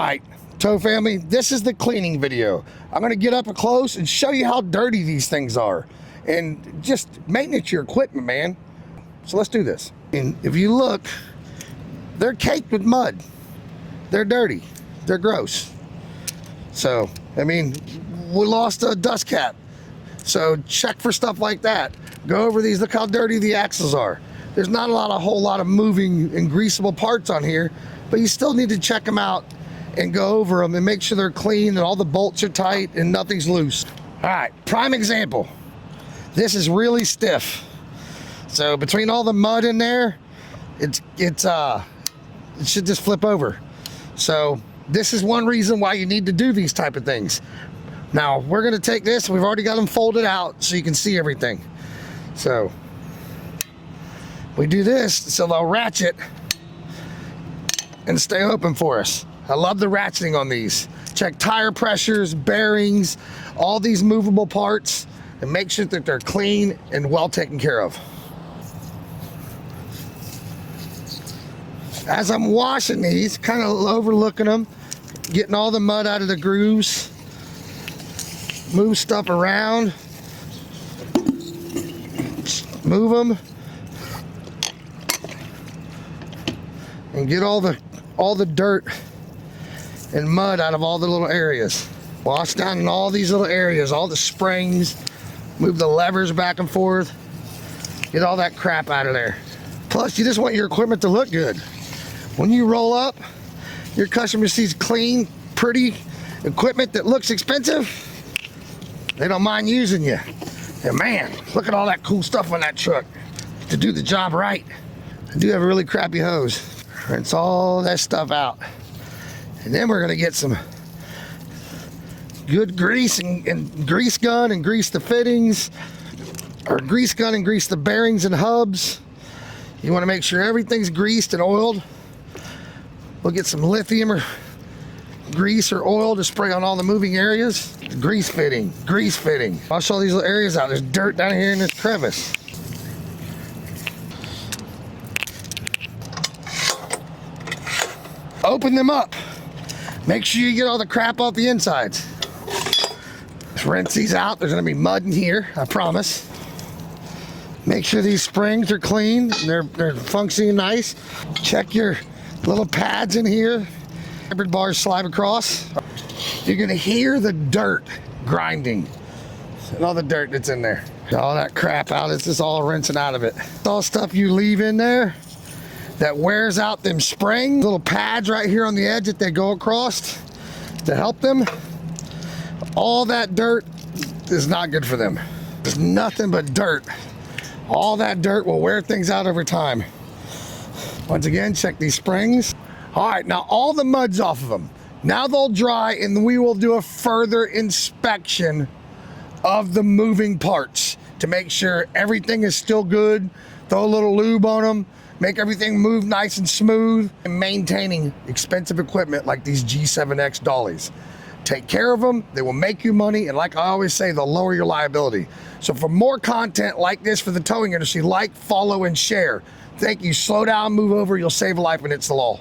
right, tow family, this is the cleaning video. I'm gonna get up close and show you how dirty these things are and just maintenance your equipment, man. So let's do this. And if you look, they're caked with mud. They're dirty, they're gross. So, I mean, we lost a dust cap. So check for stuff like that. Go over these, look how dirty the axles are. There's not a whole lot of moving and greasable parts on here, but you still need to check them out and go over them and make sure they're clean and all the bolts are tight and nothing's loose. All right, prime example. This is really stiff. So between all the mud in there, it should just flip over. So this is one reason why you need to do these type of things. Now we're gonna take this, we've already got them folded out so you can see everything. So we do this so they'll ratchet and stay open for us. I love the ratcheting on these. Check tire pressures, bearings, all these movable parts, and make sure that they're clean and well taken care of. As I'm washing these, kind of overlooking them, getting all the mud out of the grooves, move stuff around, move them, and get all the dirt and mud out of all the little areas. Wash down in all these little areas, all the springs, move the levers back and forth, get all that crap out of there. Plus, you just want your equipment to look good. When you roll up, your customer sees clean, pretty equipment that looks expensive, they don't mind using you. And man, look at all that cool stuff on that truck to do the job right. I do have a really crappy hose. Rinse all that stuff out. And then we're gonna get some good grease and grease gun and grease the fittings, or grease gun and grease the bearings and hubs. You wanna make sure everything's greased and oiled. We'll get some lithium or grease or oil to spray on all the moving areas. Grease fitting, grease fitting. I'll show these little areas out. There's dirt down here in this crevice. Open them up. Make sure you get all the crap off the insides. Just rinse these out. There's gonna be mud in here, I promise. Make sure these springs are clean. They're functioning nice. Check your little pads in here. Hybrid bars slide across. You're gonna hear the dirt grinding and all the dirt that's in there. All that crap out, it's just all rinsing out of it. It's all stuff you leave in there that wears out them springs. Little pads right here on the edge that they go across to help them. All that dirt is not good for them. There's nothing but dirt. All that dirt will wear things out over time. Once again, check these springs. All right, now all the mud's off of them. Now they'll dry and we will do a further inspection of the moving parts to make sure everything is still good. Throw a little lube on them, make everything move nice and smooth, and maintaining expensive equipment like these G7X dollies. Take care of them, they will make you money, and like I always say, they'll lower your liability. So for more content like this for the towing industry, like, follow, and share. Thank you. Slow down, move over, you'll save a life, and it's the law.